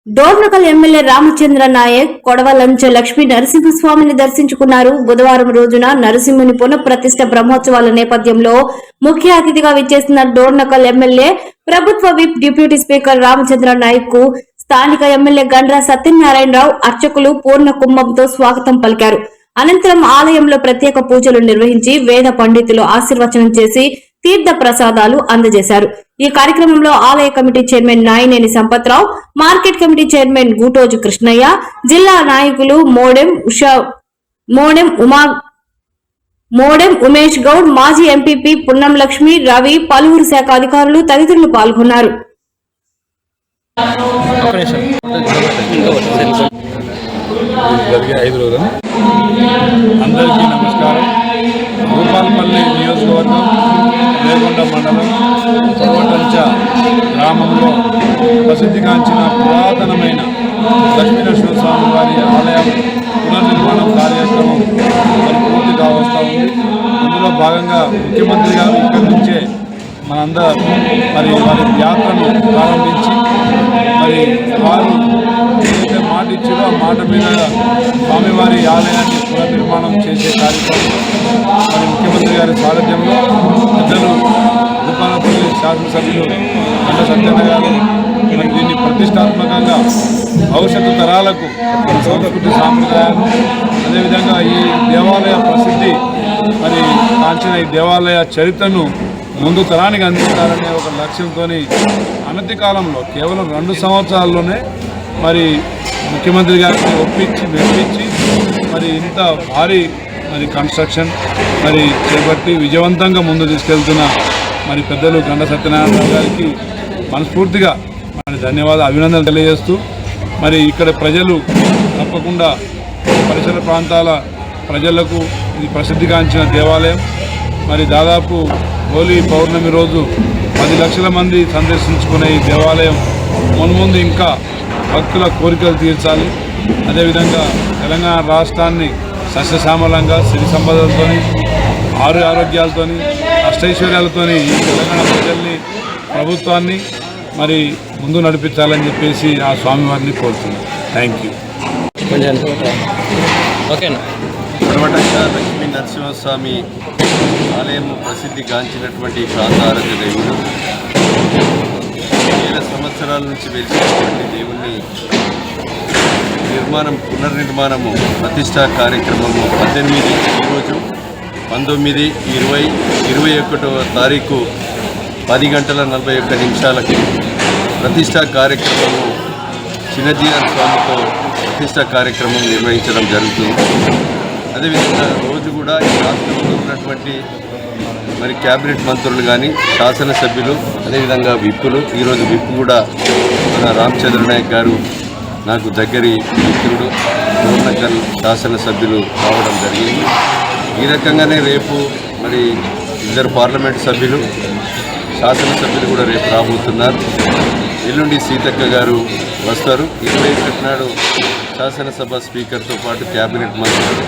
Dornakal MLA Ramachandra Naik కొడవలంచ Lakshmi నరసింహస్వామిని దర్శించుకున్నారు. బుధవారం రోజున నరసింహుని పునఃప్రతిష్ఠ బ్రహ్మోత్సవాల నేపథ్యంలో ముఖ్య అతిథిగా విచ్చేసిన డోర్నకల్ ఎమ్మెల్యే ప్రభుత్వ whip deputy speaker Ramachandra Nayak కు స్థానిక ఎమ్మెల్యే గండ్ర సత్యనారాయణరావు అర్చకులు పూర్ణ కుంభంతో స్వాగతం పలికారు. అనంతరం ఆలయంలో ప్రత్యేక పూజలు నిర్వహించి వేద పండితులు ఆశీర్వచనం చేసి తీర్థ ప్రసాదాలు అందజేశారు. ఈ కార్యక్రమంలో ఆలయ committee chairman Nayaneni Sampatrao, market committee chairman Gootoju Krishnaiah, జిల్లా నాయకులు మోడెం ఉమేష్ గౌడ్, మాజీ ఎంపీపీ పున్నం లక్ష్మి, రవి, పలువురు శాఖ అధికారులు తదితరులు పాల్గొన్నారు. అందరికీ నమస్కారం. భూపాలపల్లి నియోజకవర్గం రేగొండ మండలం కొడవలంచ గ్రామంలో ప్రసిద్ధిగాంచిన పురాతనమైన లక్ష్మీనరసింహస్వామి వారి ఆలయం పునర్నిర్మాణం కార్యక్రమం మరి పూర్తిగా వస్తూ ఉంది. అందులో భాగంగా ముఖ్యమంత్రి గారు ఇక్కడి నుంచే మనందరూ మరి వారి యాత్రను ప్రారంభించి మరి వారు ఏదైతే మాట ఇచ్చారో ఆ మాట మీద స్వామివారి ఆలయాన్ని పునర్నిర్మాణం చేసే కార్యక్రమం మరి ముఖ్యమంత్రి గారి సారథ్యంలో పెద్దలు భూపాలపల్లి శాసనసభ్యులు గండ్ర సత్యనారాయణ గారు మరి దీన్ని ప్రతిష్టాత్మకంగా భవిష్యత్తు తరాలకు సంస్కృతి సాంప్రదాయాలు అదేవిధంగా ఈ దేవాలయ ప్రసిద్ధి మరి కాంచిన ఈ దేవాలయ చరిత్రను ముందు తరానికి అందించాలనే ఒక లక్ష్యంతో అనతి కాలంలో కేవలం 2 సంవత్సరాల్లోనే మరి ముఖ్యమంత్రి గారిని మెప్పించి మరి ఇంత భారీ మరి కన్స్ట్రక్షన్ మరి చేపట్టి విజయవంతంగా ముందు తీసుకెళ్తున్న మరి పెద్దలు గండ్ర సత్యనారాయణ గారికి మనస్ఫూర్తిగా మరి ధన్యవాదాలు, అభినందనలు తెలియజేస్తూ మరి ఇక్కడ ప్రజలు తప్పకుండా పరిసర ప్రాంతాల ప్రజలకు ఇది ప్రసిద్ధిగాంచిన దేవాలయం. మరి దాదాపు హోలీ పౌర్ణమి రోజు 10 లక్షల మంది సందర్శించుకునే ఈ దేవాలయం మున్ముందు ఇంకా భక్తుల కోరికలు తీర్చాలి. అదేవిధంగా తెలంగాణ రాష్ట్రాన్ని సస్యశ్యామలంగా సిరి సంపదలతో ఆరోగ్యాలతో అష్టైశ్వర్యాలతో తెలంగాణ ప్రజల్ని ప్రభుత్వాన్ని మరి ముందు నడిపించాలని చెప్పేసి ఆ స్వామివారిని కోరుతున్నాను. Thank you. కొడవలంచ లక్ష్మీ నరసింహస్వామి ఆలయం ప్రసిద్ధిగాంచినటువంటి ప్రాంతారాధ్య దేవుడు, వేల సంవత్సరాల నుంచి వెలిసినటువంటి దేవుణ్ణి పునర్నిర్మాణము ప్రతిష్టా కార్యక్రమము 18 ఈరోజు 19, 20, 21వ తారీఖు 10:41 ప్రతిష్టా కార్యక్రమము చిన్నజీఆర్ స్వామితో ప్రతిష్టా కార్యక్రమం నిర్వహించడం జరుగుతుంది. అదేవిధంగా రోజు కూడా ఈ రాష్ట్రంలో ఉన్నటువంటి మరి క్యాబినెట్ మంత్రులు కానీ శాసనసభ్యులు అదేవిధంగా విప్పులు, ఈరోజు విప్పు కూడా మన రామచంద్ర నాయక్ గారు నాకు దగ్గరి మిత్రుడు, డోర్నకల్ శాసనసభ్యులు రావడం జరిగింది. ఈ రకంగానే రేపు మరి 2 పార్లమెంట్ సభ్యులు శాసనసభ్యులు కూడా రేపు రాబోతున్నారు. ఎల్లుండి సీతక్క గారు వస్తారు. 21 నాడు శాసనసభ స్పీకర్తో పాటు క్యాబినెట్ మంత్రులు